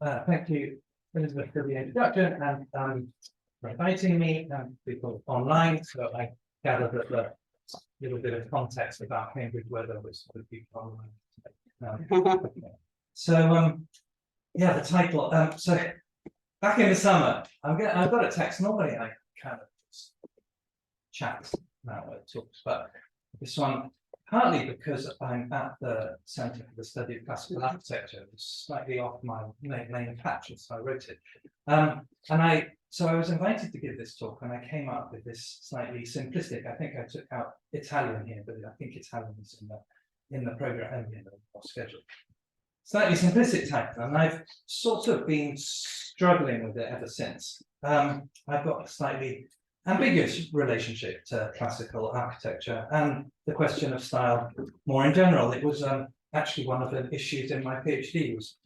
Thank you, Elizabeth, for the introduction and for inviting me and people online. So I gather that the little bit of context about Cambridge weather was for people online. Yeah, the title. So back in the summer, I've got a text. Normally I kind of just chat about what it talks, but this one, partly because I'm at the Centre for the Study of Classical Architecture, it's slightly off my main patch, so I wrote it. So I was invited to give this talk, and I came up with this slightly simplistic. I think I took out Italian here, but I think Italian is in the program in the schedule. Slightly simplistic title, and I've sort of been struggling with it ever since. I've got a slightly ambiguous relationship to classical architecture and the question of style more in general. It was actually one of the issues in my PhD was,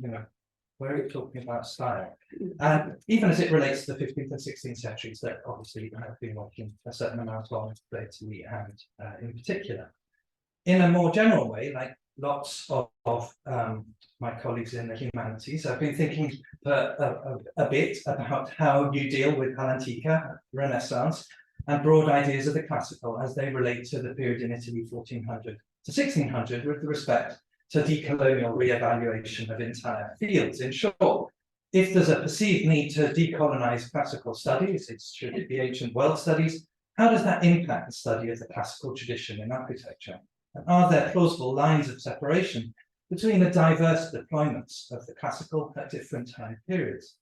where are you talking about style? And even as it relates to the 15th and 16th centuries that obviously I've been working a certain amount on lately and in particular. In a more general way, like lots of my colleagues in the humanities, I've been thinking a bit about how you deal with All'antica, Renaissance, and broad ideas of the classical as they relate to the period in Italy 1400 to 1600 with respect to decolonial re-evaluation of entire fields. In short, if there's a perceived need to decolonize classical studies, should it be ancient world studies, how does that impact the study of the classical tradition in architecture? And are there plausible lines of separation between the diverse deployments of the classical at different time periods?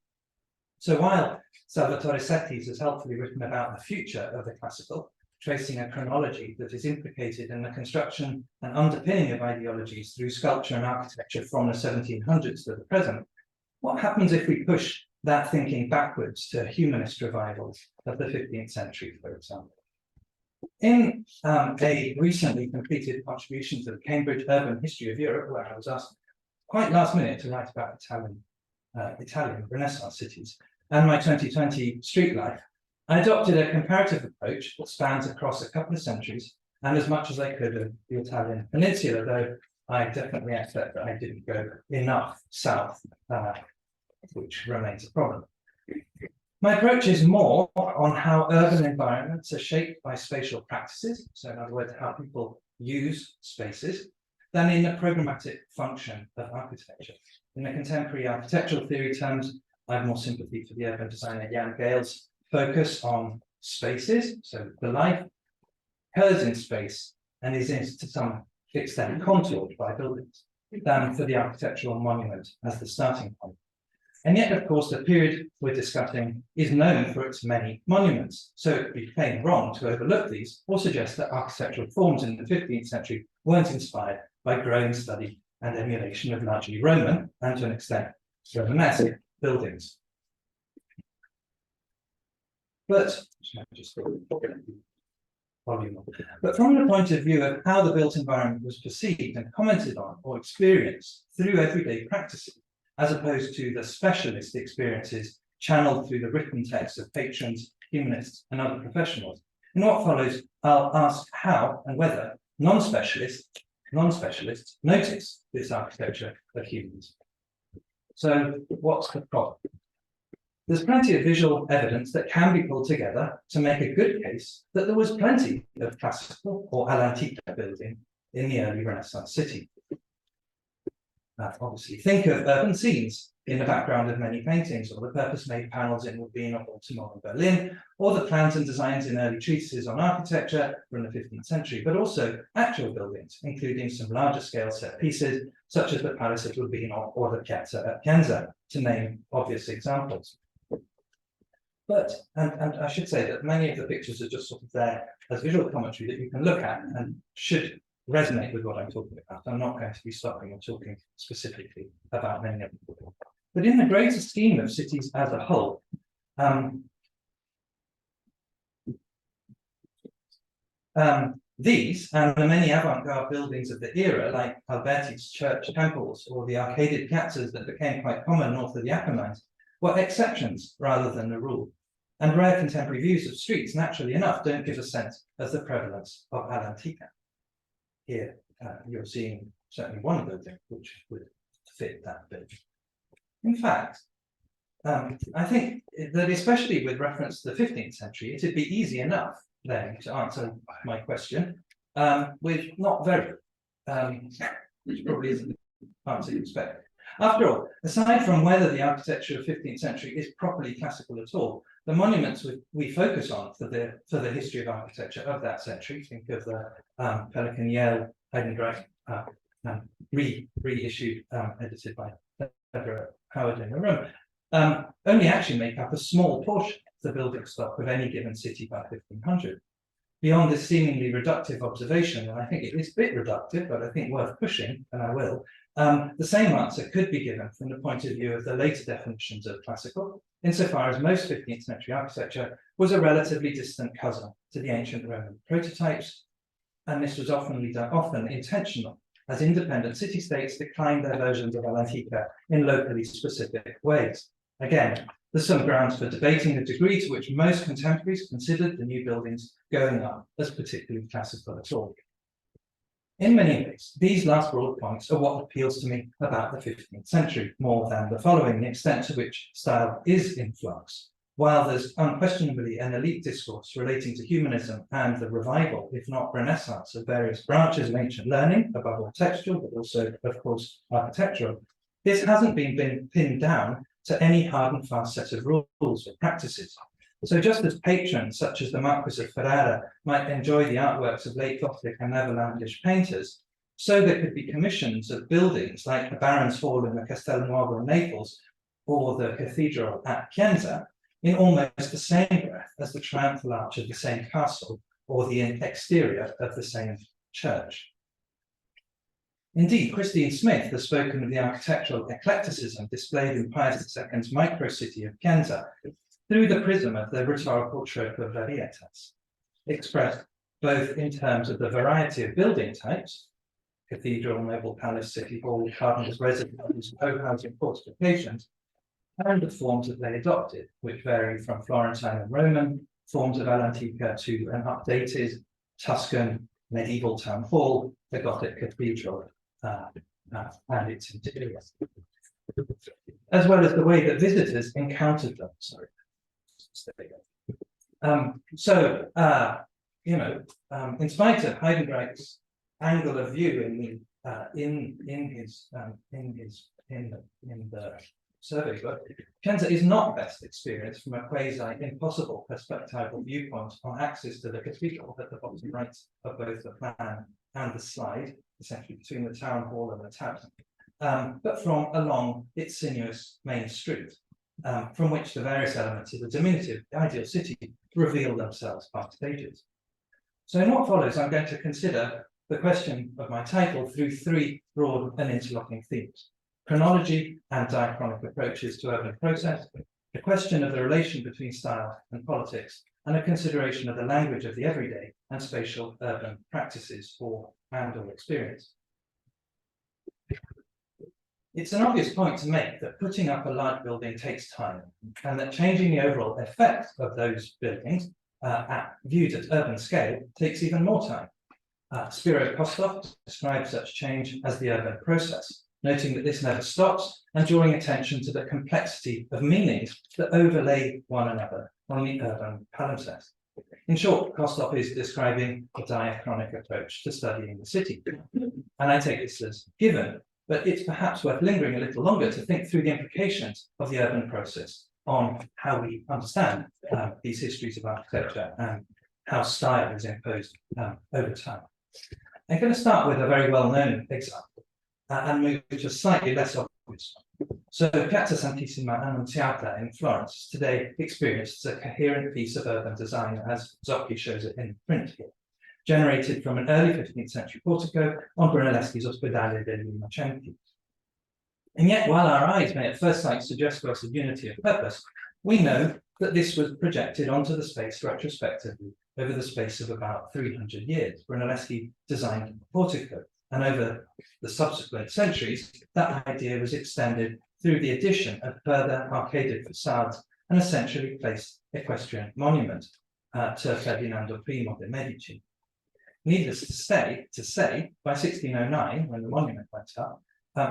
So while Salvatore Settis has helpfully written about the future of the classical, tracing a chronology that is implicated in the construction and underpinning of ideologies through sculpture and architecture from the 1700s to the present, what happens if we push that thinking backwards to humanist revivals of the 15th century, for example? In a recently completed contribution to the Cambridge Urban History of Europe, where I was asked quite last minute to write about Italian Renaissance cities and my 2020 street life, I adopted a comparative approach that spans across a couple of centuries and as much as I could of the Italian peninsula, though I definitely accept that I didn't go enough south, which remains a problem. My approach is more on how urban environments are shaped by spatial practices, so in other words, how people use spaces, than in the programmatic function of architecture. In the contemporary architectural theory terms, I have more sympathy for the urban designer Jan Gale's focus on spaces, so the life occurs in space and is to some extent contoured by buildings, than for the architectural monument as the starting point. And yet, of course, the period we're discussing is known for its many monuments, so it would be plain wrong to overlook these or suggest that architectural forms in the 15th century weren't inspired by growing study and emulation of largely Roman, and to an extent, Romanesque buildings. But from the point of view of how the built environment was perceived and commented on or experienced through everyday practices, as opposed to the specialist experiences channeled through the written texts of patrons, humanists, and other professionals. In what follows, I'll ask how and whether non-specialists notice this architecture of humans. So what's the problem? There's plenty of visual evidence that can be pulled together to make a good case that there was plenty of classical or all'antica building in the early Renaissance city. Obviously, think of urban scenes in the background of many paintings, or the purpose-made panels in Urbino, Baltimore, and Berlin, or the plans and designs in early treatises on architecture from the 15th century, but also actual buildings, including some larger-scale set pieces, such as the Palace of Urbino or the Piazza at Pienza, to name obvious examples. But, and I should say that many of the pictures are just sort of there as visual commentary that you can look at and should resonate with what I'm talking about. I'm not going to be stopping and talking specifically about many of them. But in the greater scheme of cities as a whole, these and the many avant-garde buildings of the era, like Alberti's church temples or the arcaded piazzas that became quite common north of the Apennines, were exceptions rather than the rule. And rare contemporary views of streets, naturally enough, don't give a sense of the prevalence of all'antica. Here, you're seeing certainly one building which would fit that bill. In fact, I think that especially with reference to the 15th century, it'd be easy enough then to answer my question with not very, which probably isn't the answer you expect. After all, aside from whether the architecture of 15th century is properly classical at all, the monuments we focus on for the history of architecture of that century, think of the Pelican Yale Heidenreich reissued, edited by Howard in Rome, only actually make up a small portion of the building stock of any given city by 1500. Beyond this seemingly reductive observation, and I think it is a bit reductive, but I think worth pushing, and I will, the same answer could be given from the point of view of the later definitions of classical, insofar as most 15th century architecture was a relatively distant cousin to the ancient Roman prototypes, and this was often intentional, as independent city-states declined their versions of Al-Antica in locally specific ways. Again, there's some grounds for debating the degree to which most contemporaries considered the new buildings going up as particularly classical at all. In many ways, these last broad points are what appeals to me about the 15th century, more than the following, the extent to which style is in flux. While there's unquestionably an elite discourse relating to humanism and the revival, if not renaissance, of various branches of ancient learning, above all textual, but also, of course, architectural, this hasn't been pinned down to any hard and fast set of rules or practices. So just as patrons such as the Marquis of Ferrara might enjoy the artworks of late Gothic and Netherlandish painters, so there could be commissions of buildings like the Baron's Hall in the Castel Nuovo in Naples or the Cathedral at Pienza in almost the same breath as the triumphal arch of the same castle or the exterior of the same church. Indeed, Christine Smith has spoken of the architectural eclecticism displayed in Pius II's micro-city of Pienza through the prism of the rhetorical trope of varietas, expressed both in terms of the variety of building types, cathedral, noble palace, city hall, carpenter's residence, co-housing fortifications, and the forms that they adopted, which vary from Florentine and Roman forms of Al-Antica to an updated Tuscan medieval town hall, the Gothic cathedral, and its interior, as well as the way that visitors encountered them. Sorry. In spite of Heidenreich's angle of view in the survey book, Pienza is not best experienced from a quasi-impossible perspectival viewpoint on access to the cathedral at the bottom right of both the plan and the slide, essentially between the town hall and the town, but from along its sinuous main street, from which the various elements of the diminutive ideal city reveal themselves by stages. So in what follows, I'm going to consider the question of my title through three broad and interlocking themes: chronology and diachronic approaches to urban process, the question of the relation between style and politics, and a consideration of the language of the everyday and spatial urban practices or experience. It's an obvious point to make that putting up a large building takes time, and that changing the overall effect of those buildings viewed at urban scale takes even more time. Spiro Kostov describes such change as the urban process, noting that this never stops and drawing attention to the complexity of meanings that overlay one another on the urban palimpsest. In short, Kostov is describing a diachronic approach to studying the city. And I take this as given, but it's perhaps worth lingering a little longer to think through the implications of the urban process on how we understand these histories of architecture and how style is imposed over time. I'm going to start with a very well-known example and move to a slightly less obvious one. So Piazza Santissima Annunziata in Florence is today experienced as a coherent piece of urban design, as Zocchi shows it in print here, generated from an early 15th century portico on Brunelleschi's Ospedale degli Innocenti. And yet, while our eyes may at first sight suggest to us a unity of purpose, we know that this was projected onto the space retrospectively over the space of about 300 years. Brunelleschi designed the portico, and over the subsequent centuries, that idea was extended through the addition of further arcaded facades and essentially placed equestrian monument to Ferdinando I de' Medici. Needless to say, by 1609, when the monument went up,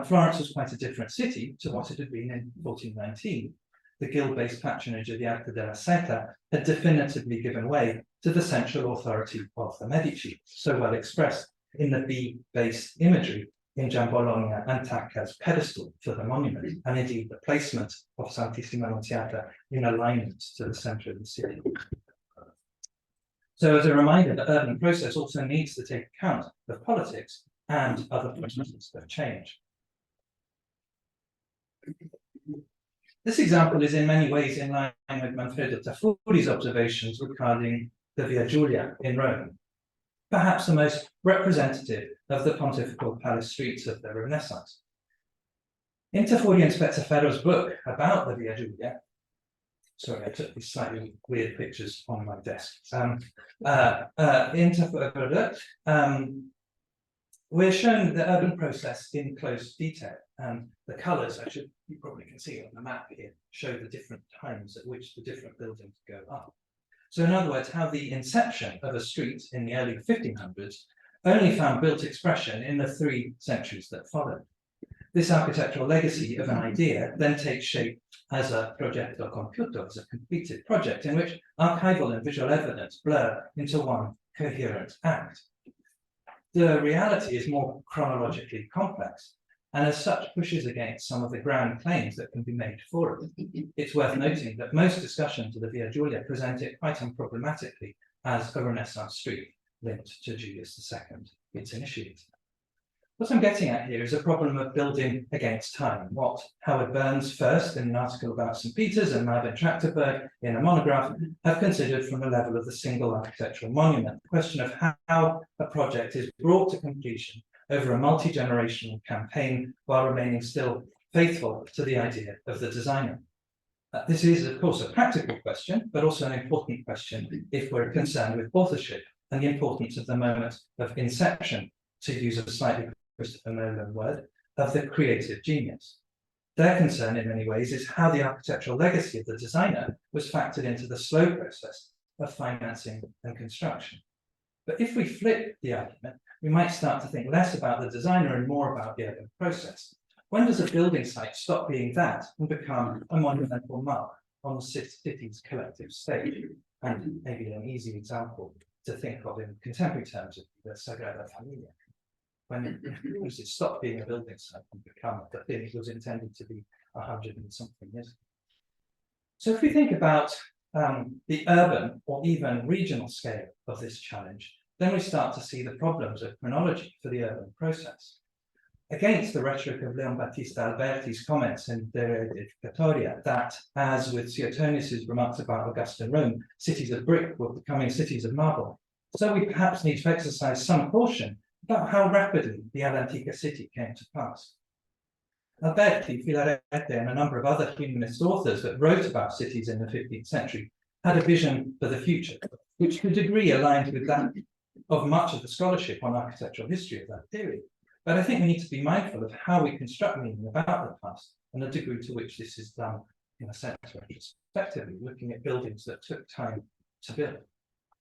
Florence was quite a different city to what it had been in 1419. The guild-based patronage of the Arte della Seta had definitively given way to the central authority of the Medici, so well expressed in the bee-based imagery in Giambologna and Tacca's pedestal for the monument, and indeed the placement of Santissima Annunziata in alignment to the centre of the city. So as a reminder, the urban process also needs to take account of politics and other processes of change. This example is in many ways in line with Manfredo Tafuri's observations regarding the Via Giulia in Rome, perhaps the most representative of the pontifical palace streets of the Renaissance. In Tafuri and Spezzaferro's book about the Via Giulia, sorry, I took these slightly weird pictures on my desk. In Tafuri, we're shown the urban process in close detail, and the colours, you probably can see on the map here, show the different times at which the different buildings go up. So in other words, how the inception of a street in the early 1500s only found built expression in the 3 centuries that followed. This architectural legacy of an idea then takes shape as a progetto compiuto, as a completed project in which archival and visual evidence blur into one coherent act. The reality is more chronologically complex, and as such pushes against some of the grand claims that can be made for it. It's worth noting that most discussions of the Via Giulia present it quite unproblematically as a Renaissance street linked to Julius II, its initiator. What I'm getting at here is a problem of building against time, what Howard Burns first in an article about St. Peter's and Marvin Trachtenberg in a monograph have considered from the level of the single architectural monument, the question of how a project is brought to completion over a multi-generational campaign while remaining still faithful to the idea of the designer. This is, of course, a practical question, but also an important question if we're concerned with authorship and the importance of the moment of inception, to use a slightly Christopher Nolan word, of the creative genius. Their concern in many ways is how the architectural legacy of the designer was factored into the slow process of financing and construction. But if we flip the argument, we might start to think less about the designer and more about the urban process. When does a building site stop being that and become a monumental mark on the city's collective stage? And maybe an easy example to think of in contemporary terms of the Sagrada Familia. When does it stop being a building site and become the thing it was intended to be 100 and something years ago? So if we think about the urban or even regional scale of this challenge, then we start to see the problems of chronology for the urban process. Against the rhetoric of Leon Battista Alberti's comments in De Re Edificatoria that, as with Suetonius's remarks about Augustan Rome, cities of brick were becoming cities of marble, so we perhaps need to exercise some caution about how rapidly the All'Antica city came to pass. Alberti, Filarete, and a number of other humanist authors that wrote about cities in the 15th century had a vision for the future, which to a degree aligned with that of much of the scholarship on architectural history of that period. But I think we need to be mindful of how we construct meaning about the past and the degree to which this is done in a sense retrospectively, looking at buildings that took time to build.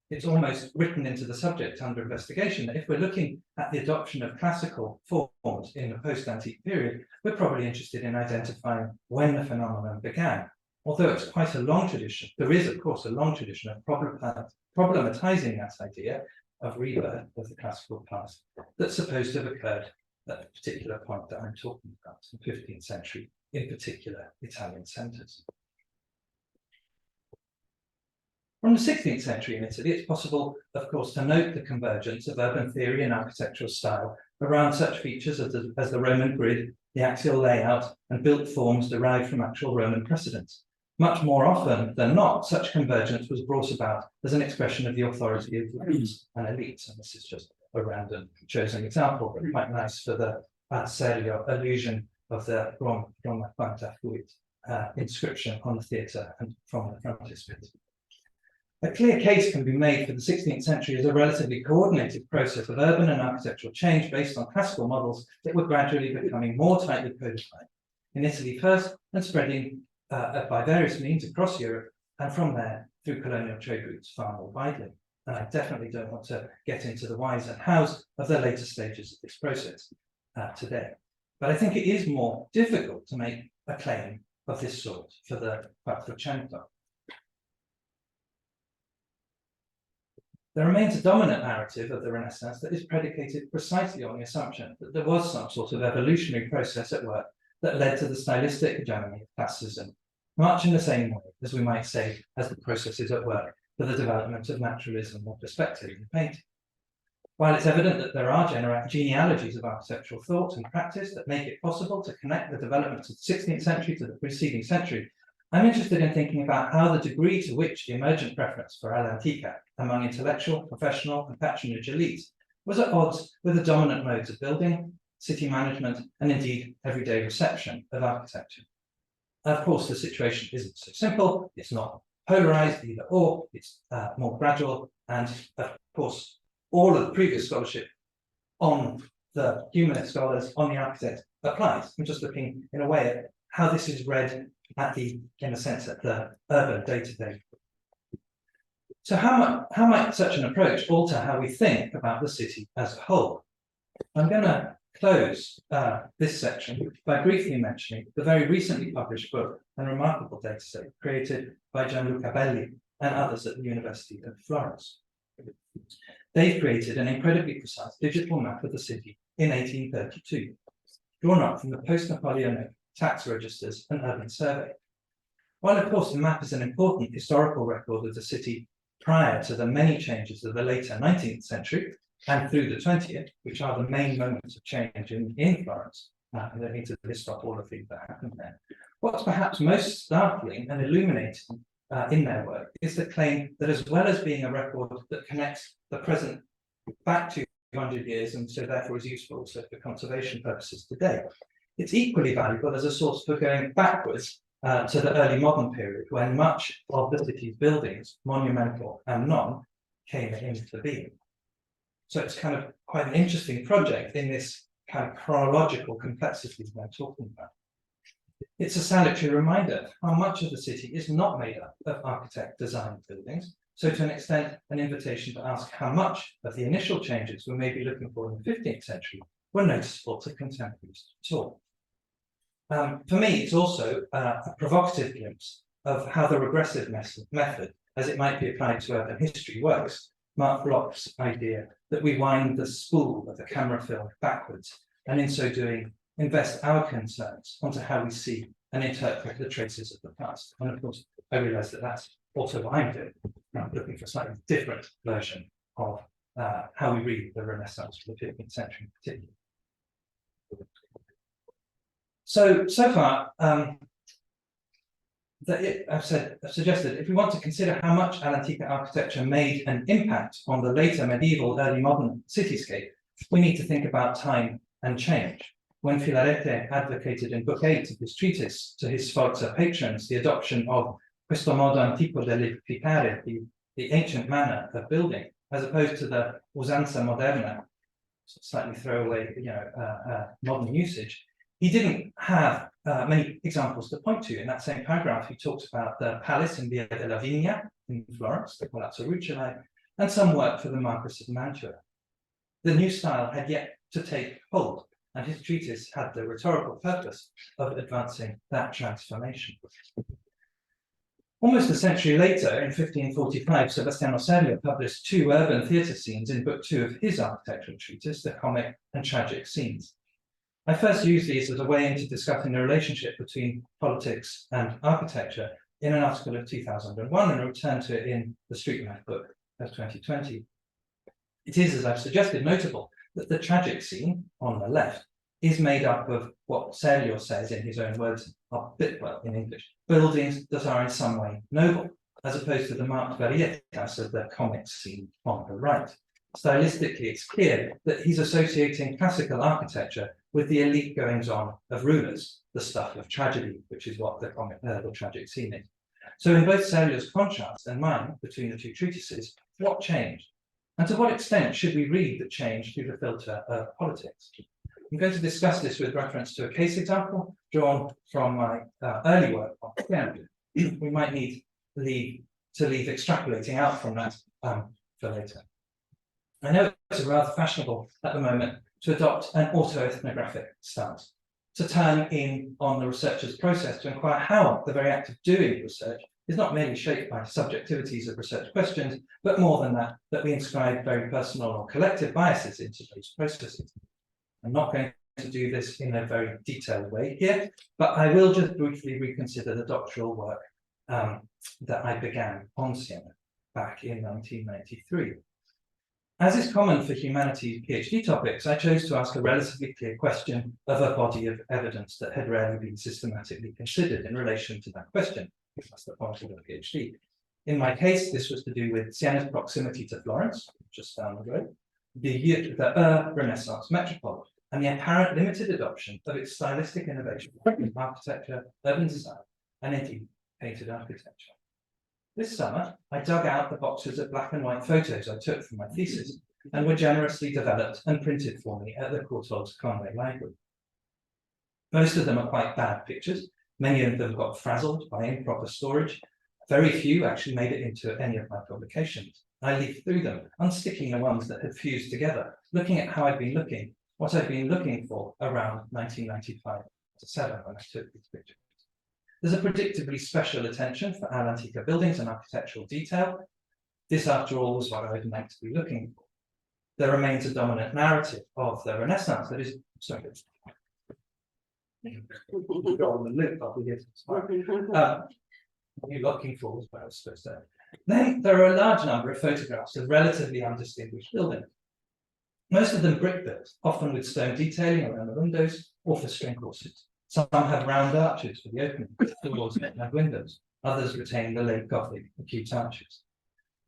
It's almost written into the subject under investigation that if we're looking at the adoption of classical forms in the post-antique period, we're probably interested in identifying when the phenomenon began. Although it's quite a long tradition, there is, of course, a long tradition of problematizing that idea of rebirth of the classical past that's supposed to have occurred at the particular point that I'm talking about, in the 15th century, in particular Italian centres. From the 16th century in Italy, it's possible, of course, to note the convergence of urban theory and architectural style around such features as the Roman grid, the axial layout, and built forms derived from actual Roman precedents. Much more often than not, such convergence was brought about as an expression of the authority of groups and elites, and this is just a random chosen example, but quite nice for the ad serio allusion of the Roma Quanta Fuit inscription on the theatre and from the frontispiece. A clear case can be made for the 16th century as a relatively coordinated process of urban and architectural change based on classical models that were gradually becoming more tightly codified. In Italy first, and spreading by various means across Europe, and from there through colonial trade routes far more widely. And I definitely don't want to get into the whys and hows of the later stages of this process today. But I think it is more difficult to make a claim of this sort for the Quattrocento. There remains a dominant narrative of the Renaissance that is predicated precisely on the assumption that there was some sort of evolutionary process at work that led to the stylistic hegemony of classicism, much in the same way as we might say as the processes at work for the development of naturalism or perspective in painting. While it's evident that there are genealogies of architectural thought and practice that make it possible to connect the developments of the 16th century to the preceding century, I'm interested in thinking about how the degree to which the emergent preference for all'antica among intellectual, professional, and patronage elites was at odds with the dominant modes of building, city management, and indeed everyday reception of architecture. Of course, the situation isn't so simple. It's not polarized either or. It's more gradual. And of course, all of the previous scholarship on the humanist scholars, on the architect applies. I'm just looking in a way at how this is read in a sense, at the urban day-to-day. So how might such an approach alter how we think about the city as a whole? I'm going to close this section by briefly mentioning the very recently published book and remarkable dataset created by Gianluca Belli and others at the University of Florence. They've created an incredibly precise digital map of the city in 1832, drawn up from the post-Napoleonic tax registers and urban survey. While of course the map is an important historical record of the city prior to the many changes of the later 19th century and through the 20th, which are the main moments of change in Florence, and I need to list off all the things that happened there. What's perhaps most startling and illuminating in their work is the claim that as well as being a record that connects the present back to 200 years and so therefore is useful also for conservation purposes today, it's equally valuable as a source for going backwards to the early modern period when much of the city's buildings, monumental and non, came into being. So it's kind of quite an interesting project in this kind of chronological complexity that I'm talking about. It's a salutary reminder how much of the city is not made up of architect-designed buildings, so to an extent, an invitation to ask how much of the initial changes we may be looking for in the 15th century were noticeable to contemporaries at all. For me, it's also a provocative glimpse of how the regressive method, as it might be applied to urban history, works. Mark Bloch's idea that we wind the spool of the camera film backwards, and in so doing, invest our concerns onto how we see and interpret the traces of the past. And of course, I realize that that's also what I'm doing. I'm looking for a slightly different version of how we read the Renaissance for the 15th century in particular. So far, I've suggested if we want to consider how much all'antica architecture made an impact on the later medieval, early modern cityscape, we need to think about time and change. When Filarete advocated in Book 8 of his treatise to his Sforza patrons the adoption of questo modo antico dell'edificare, the ancient manner of building, as opposed to the usanza moderna, slightly throwaway, modern usage, he didn't have many examples to point to. In that same paragraph, he talks about the palace in Via della Vigna in Florence, the Palazzo Rucellai, and some work for the Marquis of Mantua. The new style had yet to take hold, and his treatise had the rhetorical purpose of advancing that transformation. Almost a century later, in 1545, Sebastiano Serlio published 2 urban theatre scenes in Book 2 of his architectural treatise, The Comic and Tragic Scenes. I first used these as a way into discussing the relationship between politics and architecture in an article of 2001, and I returned to it in the Street Map book of 2020. It is, as I've suggested, notable that the tragic scene on the left is made up of what Serlio says in his own words, in English, buildings that are in some way noble, as opposed to the marked varietas of the comic scene on the right. Stylistically, it's clear that he's associating classical architecture with the elite goings-on of rulers, the stuff of tragedy, which is what the tragic scene is. So in both Serlio's contrast and mine between the 2 treatises, what changed? And to what extent should we read the change through the filter of politics? I'm going to discuss this with reference to a case example drawn from my early work on piano. We might need to leave extrapolating out from that for later. I know it's rather fashionable at the moment to adopt an autoethnographic stance. to turn in on the researcher's process to inquire how the very act of doing research is not merely shaped by subjectivities of research questions, but more than that, that we inscribe very personal or collective biases into those processes. I'm not going to do this in a very detailed way here, but I will just briefly reconsider the doctoral work that I began on Siena back in 1993. As is common for humanities PhD topics, I chose to ask a relatively clear question of a body of evidence that had rarely been systematically considered in relation to that question. That's the point of a PhD. In my case, this was to do with Siena's proximity to Florence, just down the road, the Renaissance metropole, and the apparent limited adoption of its stylistic innovation in architecture, urban design, and indeed painted architecture. This summer, I dug out the boxes of black and white photos I took from my thesis and were generously developed and printed for me at the Courtaulds Conway Library. Most of them are quite bad pictures. Many of them got frazzled by improper storage. Very few actually made it into any of my publications. I leafed through them, unsticking the ones that had fused together, looking at how I'd been looking, what I'd been looking for around 1995 to 7 when I took these pictures. There's a predictably special attention for Al-Antica buildings and architectural detail. This, after all, was what I was meant to be looking for. There remains a dominant narrative of the Renaissance that is, sorry, go on the lip, I'll be here what you're looking for is what I was supposed to say. Then there are a large number of photographs of relatively undistinguished buildings. Most of them brick built, often with stone detailing around the windows or for string courses. Some have round arches for the opening, doors and have windows. Others retain the late Gothic acute arches.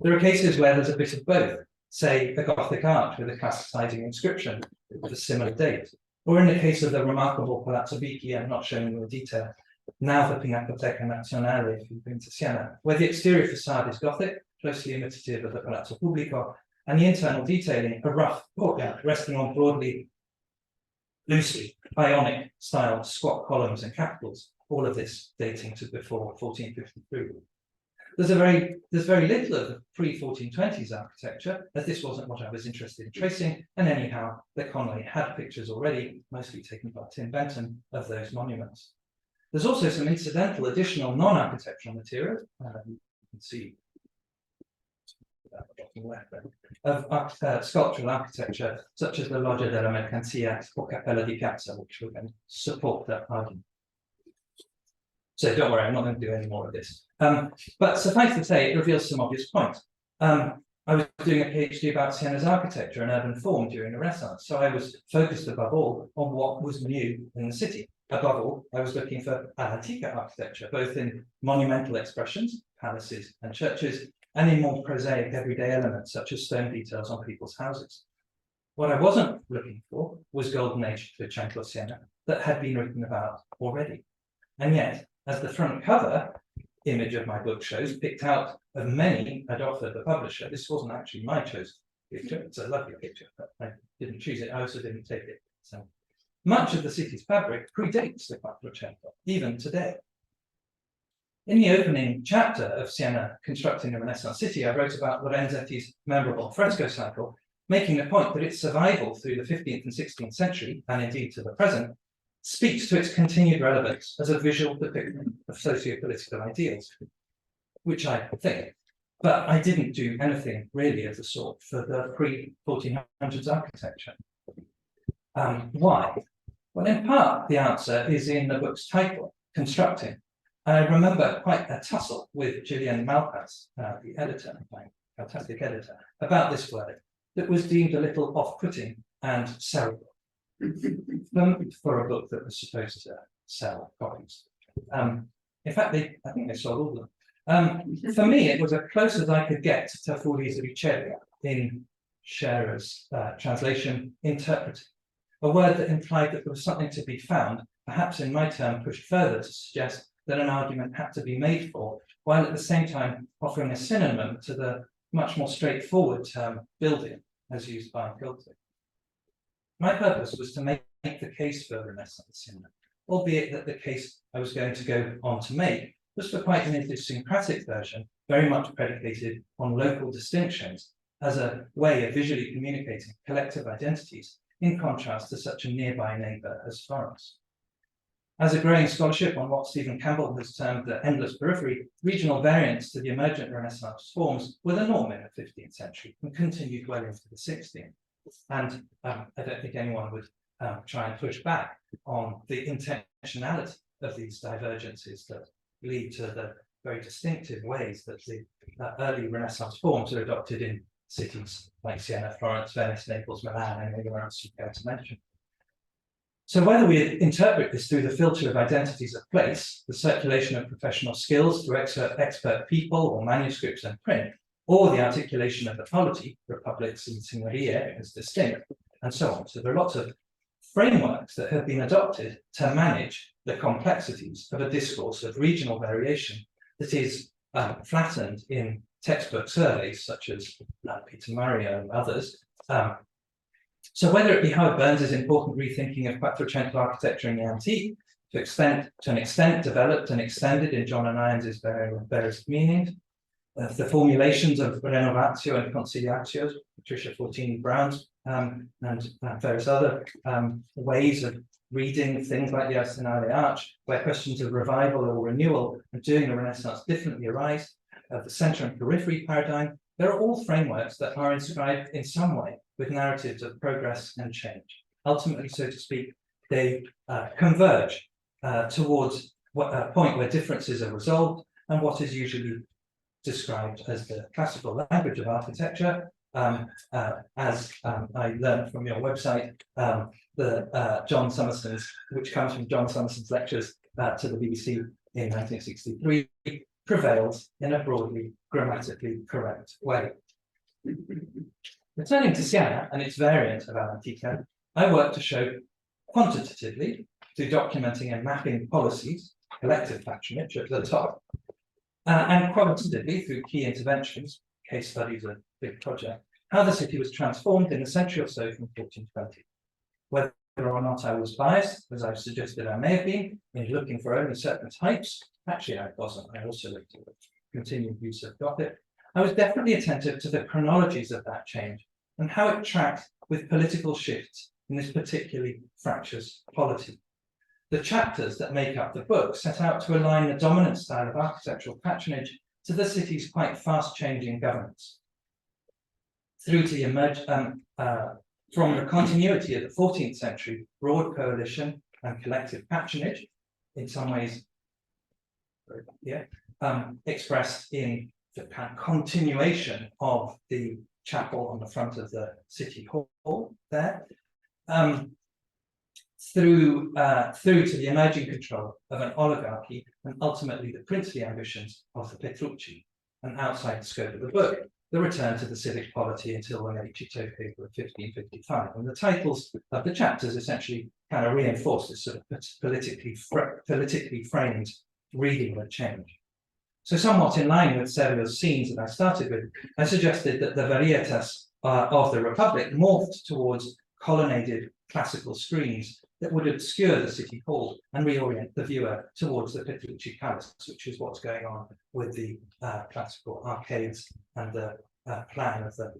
There are cases where there's a bit of both, say a Gothic arch with a classicizing inscription with a similar date, or in the case of the remarkable Palazzo Bicchi, I'm not showing you in detail, now the Pinacoteca Nazionale if you've been to Siena, where the exterior facade is Gothic, closely imitative of the Palazzo Pubblico, and the internal detailing a rough courtyard resting on broadly, loosely Ionic style squat columns and capitals, all of this dating to before 1453. There's very little of the pre-1420s architecture, as this wasn't what I was interested in tracing, and anyhow, the Conway had pictures already, mostly taken by Tim Benton, of those monuments. There's also some incidental additional non-architectural material, you can see of sculptural architecture, such as the Loggia della Mercanzia or Cappella di Piazza, which we're going to support that argument. So don't worry, I'm not going to do any more of this. But suffice to say, it reveals some obvious points. I was doing a PhD about Siena's architecture and urban form during the Renaissance, so I was focused above all on what was new in the city. Above all, I was looking for Al-Antica architecture, both in monumental expressions, palaces and churches, and in more prosaic everyday elements, such as stone details on people's houses. What I wasn't looking for was Golden Age Cinquecento Siena that had been written about already. And yet, as the front cover image of my book shows, picked out of many I'd offered the publisher, this wasn't actually my chosen picture, it's a lovely picture, but I didn't choose it, I also didn't take it. So much of the city's fabric predates the Quattrocento, even today. In the opening chapter of Siena Constructing a Renaissance City, I wrote about Lorenzetti's memorable fresco cycle, making the point that its survival through the 15th and 16th century, and indeed to the present, speaks to its continued relevance as a visual depiction of socio-political ideals, which I think, but I didn't do anything really of the sort for the pre-1400s architecture. Why? Well, in part, the answer is in the book's title, Constructing. I remember quite a tussle with Gillian Malpass, the editor, my fantastic editor, about this word that was deemed a little off-putting and cerebral for a book that was supposed to sell copies. In fact, I think they sold all of them. For me, it was as close as I could get to Furies Ricerca in Scherer's translation, interpreting, a word that implied that there was something to be found, perhaps in my term pushed further to suggest that an argument had to be made for, while at the same time offering a synonym to the much more straightforward term building, as used by Goethe. My purpose was to make the case for Renaissance cinema, albeit that the case I was going to go on to make was for quite an idiosyncratic version, very much predicated on local distinctions as a way of visually communicating collective identities, in contrast to such a nearby neighbour as Florence. As a growing scholarship on what Stephen Campbell has termed the endless periphery, regional variants to the emergent Renaissance forms were the norm in the 15th century and continued well into the 16th. And I don't think anyone would try and push back on the intentionality of these divergences that lead to the very distinctive ways that the early Renaissance forms are adopted in cities like Siena, Florence, Venice, Naples, Milan, and anywhere else you care to mention. So whether we interpret this through the filter of identities of place, the circulation of professional skills through expert people or manuscripts and print, or the articulation of the polity, republics and signorie as distinct, and so on. So there are lots of frameworks that have been adopted to manage the complexities of a discourse of regional variation that is flattened in textbook surveys such as Peter Murray and others. So whether it be Howard Burns' important rethinking of Quattrocento architecture in the antique, to an extent developed and extended in John and Irons's various meanings, the formulations of Renovatio and Conciliatio, Patricia Fortini Brown's, and various other ways of reading things like the Arsenale Arch, where questions of revival or renewal and doing the Renaissance differently arise, the centre and periphery paradigm. They're all frameworks that are inscribed in some way with narratives of progress and change. Ultimately, so to speak, they converge towards a point where differences are resolved and what is usually described as the classical language of architecture, as I learned from your website, John Summerson's, which comes from John Summerson's lectures to the BBC in 1963, prevails in a broadly grammatically correct way. Returning to Siena and its variant of Alantica, I work to show quantitatively through documenting and mapping policies, collective patronage at the top, and qualitatively through key interventions, case studies, a big project, how the city was transformed in a century or so from 1420. Whether or not I was biased, as I've suggested I may have been, in looking for only certain types, actually I wasn't, I also looked at the continued use of Gothic. I was definitely attentive to the chronologies of that change and how it tracked with political shifts in this particularly fractious polity. The chapters that make up the book set out to align the dominant style of architectural patronage to the city's quite fast-changing governance. Through to the from the continuity of the 14th century, broad coalition and collective patronage, in some ways, expressed in the kind of continuation of the chapel on the front of the city hall there, through to the emerging control of an oligarchy and ultimately the princely ambitions of the Petrucci, and outside the scope of the book, the return to the civic polity until the Medici takeover of 1555. And the titles of the chapters essentially kind of reinforce this sort of politically framed reading of change. So somewhat in line with several scenes that I started with, I suggested that the varietas of the Republic morphed towards colonnaded classical screens that would obscure the city hall and reorient the viewer towards the Petrucci Palace, which is what's going on with the classical arcades and the plan of the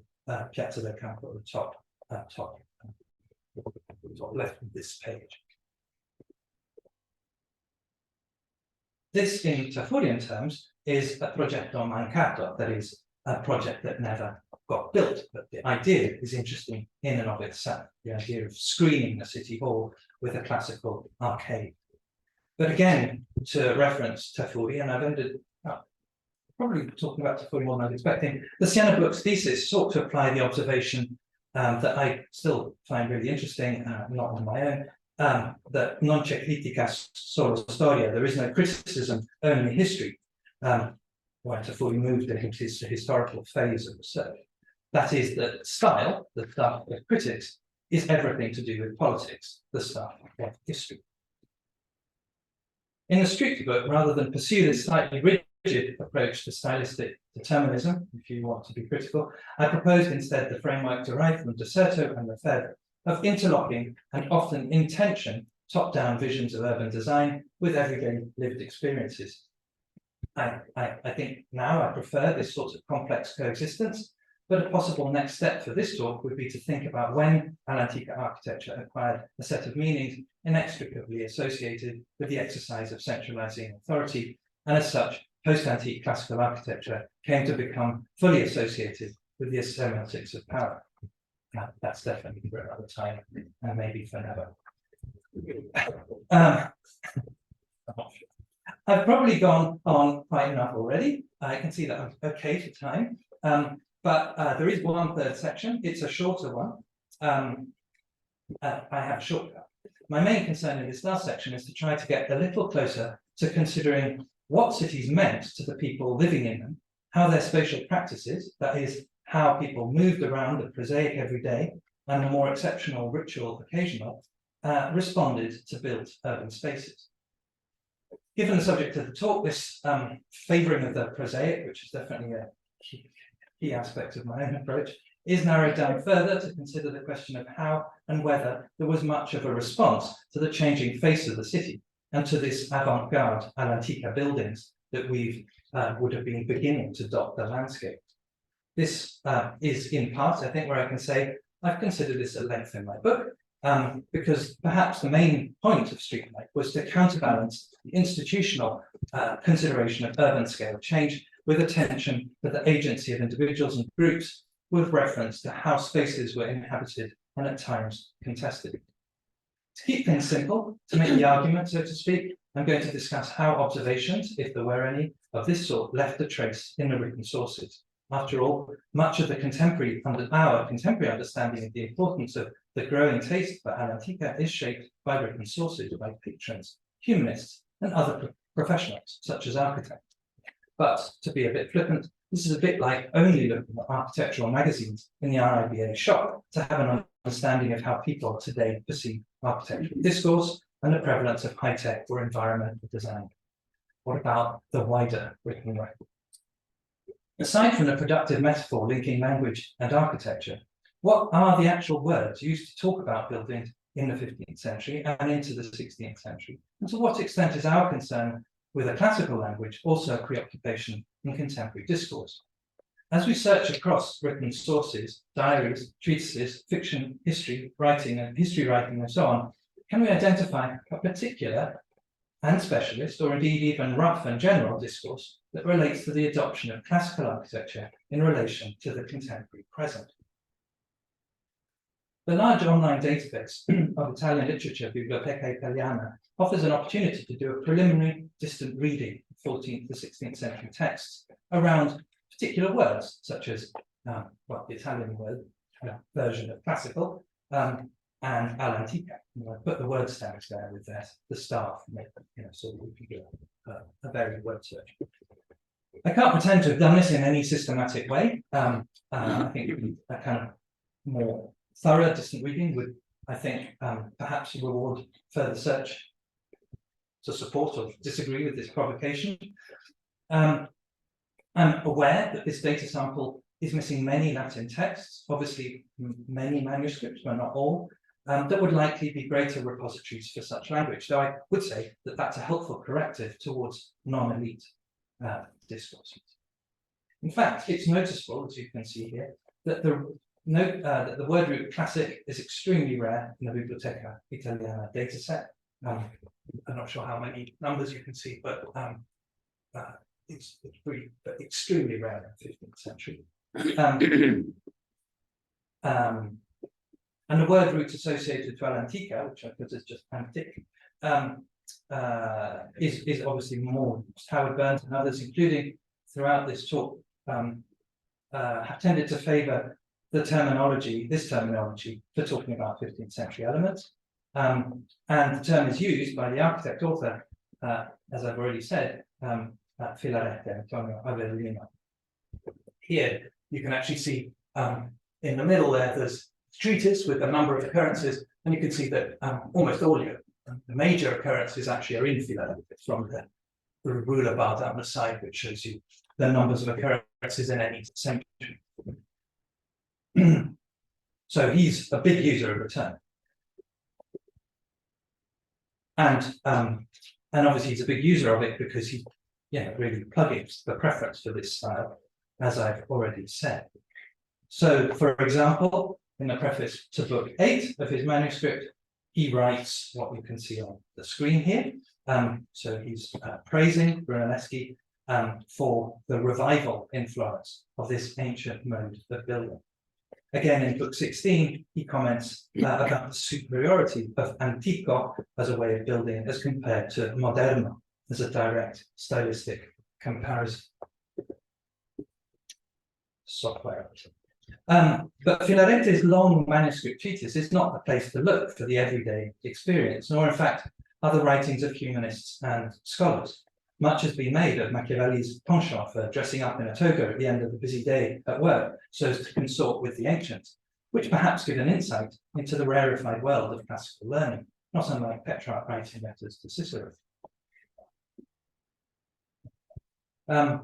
Piazza del Campo at the top left of this page. This, in Tafurian terms, is a progetto mancato, that is, a project that never got built, but the idea is interesting in and of itself, the idea of screening the city hall with a classical arcade. But again, to reference Tafuri, and I've ended up probably talking about Tafuri more than I was expecting, the Siena book's thesis sought to apply the observation that I still find really interesting, not on my own, that non c'è critica solo storia, there is no criticism, only history, when Tafuri moved into his historical phase of research. That is, that style, the stuff of critics, is everything to do with politics, the stuff of history. In the Street book, rather than pursue this slightly rigid approach to stylistic determinism, if you want to be critical, I proposed instead the framework derived from De Certo and Lefebvre of interlocking and often in tension top-down visions of urban design with everyday lived experiences. I think now I prefer this sort of complex coexistence, but a possible next step for this talk would be to think about when All'antica architecture acquired a set of meanings inextricably associated with the exercise of centralizing authority, and as such, post-antique classical architecture came to become fully associated with the semiotics of power. That's definitely for another time, and maybe for never. I've probably gone on quite enough already. I can see that I'm okay for time, but there is one third section. It's a shorter one. I have a shortcut. My main concern in this last section is to try to get a little closer to considering what cities meant to the people living in them, how their spatial practices, that is, how people moved around the prosaic everyday and the more exceptional ritual occasional, responded to built urban spaces. Given the subject of the talk, this favouring of the prosaic, which is definitely a key aspect of my own approach, is narrowed down further to consider the question of how and whether there was much of a response to the changing face of the city and to this avant-garde all'antica buildings that we would have been beginning to dot the landscape. This is in part, I think, where I can say I've considered this at length in my book, because perhaps the main point of Street Life was to counterbalance the institutional consideration of urban scale change with attention to the agency of individuals and groups, with reference to how spaces were inhabited and at times contested. To keep things simple, to make the argument, so to speak, I'm going to discuss how observations, if there were any, of this sort left a trace in the written sources. After all, much of the our contemporary understanding of the importance of the growing taste for all'antica is shaped by written sources, by patrons, humanists, and other professionals, such as architects. But, to be a bit flippant, this is a bit like only looking at architectural magazines in the RIBA shop to have an understanding of how people today perceive architectural discourse and the prevalence of high-tech or environmental design. What about the wider written word? Aside from the productive metaphor linking language and architecture, what are the actual words used to talk about buildings in the 15th century and into the 16th century? And to what extent is our concern with a classical language also a preoccupation in contemporary discourse? As we search across written sources, diaries, treatises, fiction, history writing, and so on, can we identify a particular and specialist, or indeed even rough and general discourse that relates to the adoption of classical architecture in relation to the contemporary present? The large online database of Italian literature, Biblioteca Italiana, offers an opportunity to do a preliminary distant reading of 14th to 16th century texts around particular words, such as, the Italian word version of classical, and all'antica. I put the word stamps there with the staff, so that we can do a varied word search. I can't pretend to have done this in any systematic way. I think a kind of more thorough distant reading would, I think, perhaps reward further search to support or disagree with this provocation. I'm aware that this data sample is missing many Latin texts, obviously many manuscripts, but not all, that would likely be greater repositories for such language, though I would say that that's a helpful corrective towards non-elite discourses. In fact, it's noticeable, as you can see here, that that the word root classic is extremely rare in the Biblioteca Italiana dataset. I'm not sure how many numbers you can see, but it's really extremely rare in the 15th century. And the word root associated to all'antica, which I put as just antic, is obviously more. Howard Burns and others, including throughout this talk, have tended to favour this terminology for talking about 15th century elements. And the term is used by the architect author, as I've already said, Filarete, Antonio Avellino. Here you can actually see in the middle there's a treatise with a number of occurrences, and you can see that almost all the major occurrences actually are in Filarete from the ruler bar down the side, which shows you the numbers of occurrences in any century. So he's a big user of the term. And obviously he's a big user of it because he really plugins the preference for this style, as I've already said. So, for example, in the preface to book 8 of his manuscript, he writes what you can see on the screen here. So he's praising Brunelleschi for the revival in Florence of this ancient mode of building. Again, in book 16, he comments about the superiority of antico as a way of building as compared to moderno as a direct stylistic comparison. Software. But Filaretti's long manuscript treatise is not the place to look for the everyday experience, nor in fact are the writings of humanists and scholars. Much has been made of Machiavelli's penchant for dressing up in a toga at the end of a busy day at work so as to consort with the ancients, which perhaps give an insight into the rarefied world of classical learning, not unlike Petrarch writing letters to Cicero. A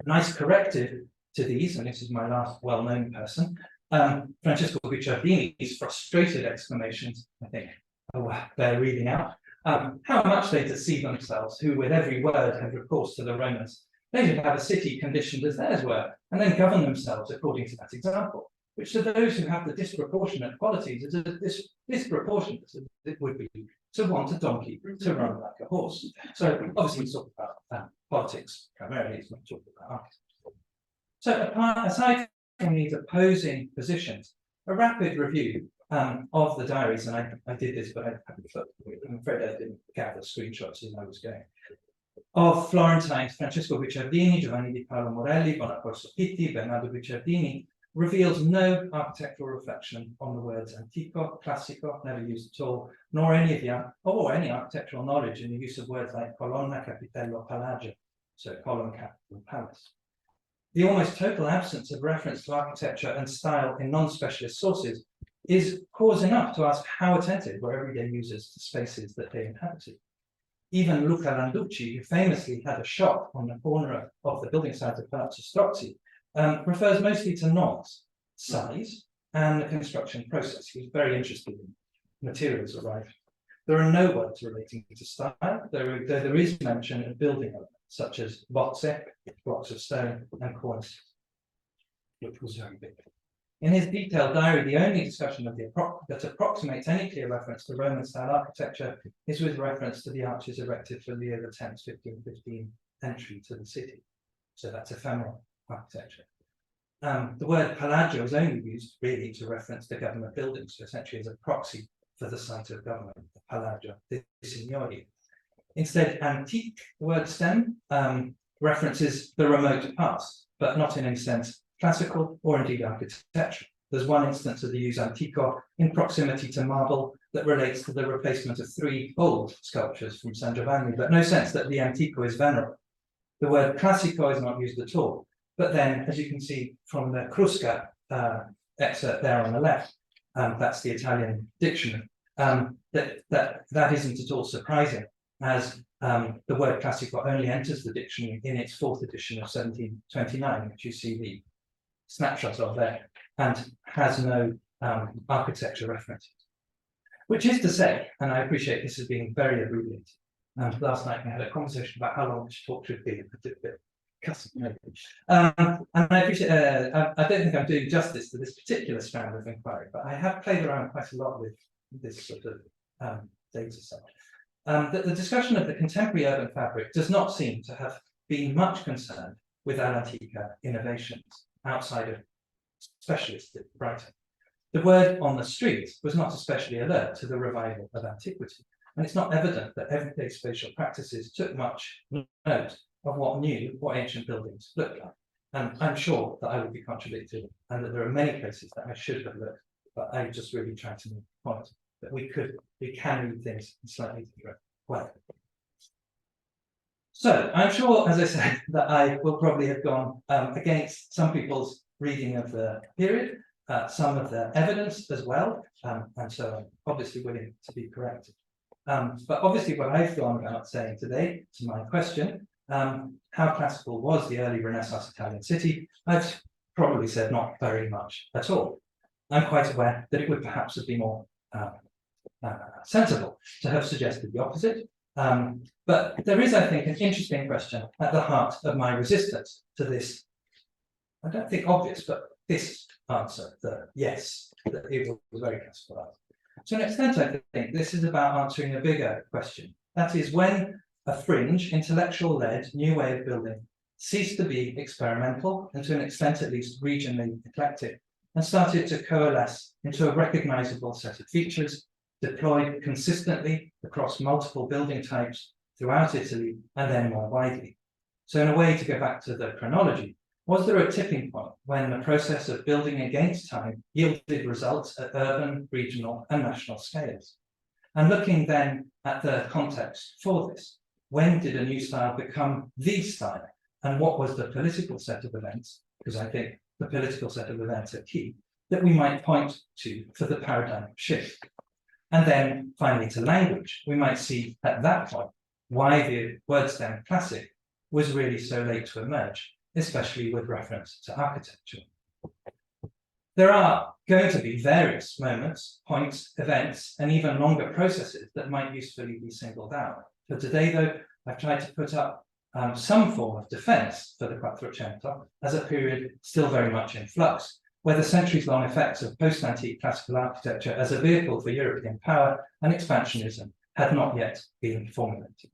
nice corrective to these, and this is my last well-known person, Francesco Guicciardini's frustrated exclamations, I think, they're reading out, how much they deceive themselves, who with every word have recourse to the Romans. They should have a city conditioned as theirs were, and then govern themselves according to that example, which to those who have the disproportionate qualities is as disproportionate as it would be to want a donkey to run like a horse. So obviously we talk about politics primarily, it's not talking about architecture. So aside from these opposing positions, a rapid review of the diaries, and I did this, but I'm afraid I didn't gather screenshots as I was going, of Florentines Francesco Guicciardini, Giovanni di Paolo Morelli, Bonacorso Pitti, Bernardo Guicciardini, reveals no architectural reflection on the words antico, classico, never used at all, nor any architectural knowledge in the use of words like colonna, capitello, palagio, so column, capital, palace. The almost total absence of reference to architecture and style in non-specialist sources is cause enough to ask how attentive were everyday users to spaces that they inhabited. Even Luca Landucci, who famously had a shop on the corner of the building site of Palazzo Strozzi, refers mostly to noise, size, and the construction process. He was very interested in materials arrived. There are no words relating to style. There is mention of building elements, such as bozze, blocks of stone, and cornices, which was very big. In his detailed diary, the only discussion of that approximates any clear reference to Roman-style architecture is with reference to the arches erected for Leo X's 1515 entry to the city. So that's ephemeral architecture. The word palagio is only used really to reference the government buildings, so essentially as a proxy for the site of government, the palagio dei signori. Instead, antique, the word stem, references the remote past, but not in any sense classical or indeed architecture. There's one instance of the use antico in proximity to marble that relates to the replacement of 3 old sculptures from San Giovanni, but no sense that the antico is venerable. The word classico is not used at all. But then, as you can see from the Crusca excerpt there on the left, that's the Italian dictionary, that isn't at all surprising, as the word classico only enters the dictionary in its 4th edition of 1729, which you see the snapshot of there, and has no architecture references. Which is to say, and I appreciate this as being very abbreviated. Last night we had a conversation about how long this talk should be, and I did a bit cussing maybe. And I appreciate, I don't think I'm doing justice to this particular strand of inquiry, but I have played around quite a lot with this sort of data set. The discussion of the contemporary urban fabric does not seem to have been much concerned with all'antica innovations outside of specialist writing. The word on the street was not especially alert to the revival of antiquity, and it's not evident that everyday spatial practices took much note of what ancient buildings looked like. And I'm sure that I will be contradicted, and that there are many places that I should have looked, but I just really try to make the point that we can read things in slightly different way. So I'm sure, as I said, that I will probably have gone against some people's reading of the period, some of the evidence as well, and so I'm obviously willing to be corrected. But obviously what I've gone about saying today, to my question, how classical was the early Renaissance Italian city, I've probably said not very much at all. I'm quite aware that it would perhaps have been more sensible to have suggested the opposite. But there is, I think, an interesting question at the heart of my resistance to this I don't think obvious, but this answer, that yes, that it was very classical art. To an extent, I think this is about answering a bigger question. That is, when a fringe, intellectual-led new way of building ceased to be experimental, and to an extent at least regionally eclectic, and started to coalesce into a recognizable set of features deployed consistently across multiple building types throughout Italy and then more widely. So in a way, to go back to the chronology, was there a tipping point when the process of building against time yielded results at urban, regional, and national scales? And looking then at the context for this, when did a new style become the style? And what was the political set of events, because I think the political set of events are key, that we might point to for the paradigm shift? And then finally to language, we might see at that point why the word stem classic was really so late to emerge, especially with reference to architecture. There are going to be various moments, points, events, and even longer processes that might usefully be singled out. For today, though, I've tried to put up some form of defense for the Quattrocento as a period still very much in flux, where the centuries-long effects of post-antique classical architecture as a vehicle for European power and expansionism had not yet been formulated.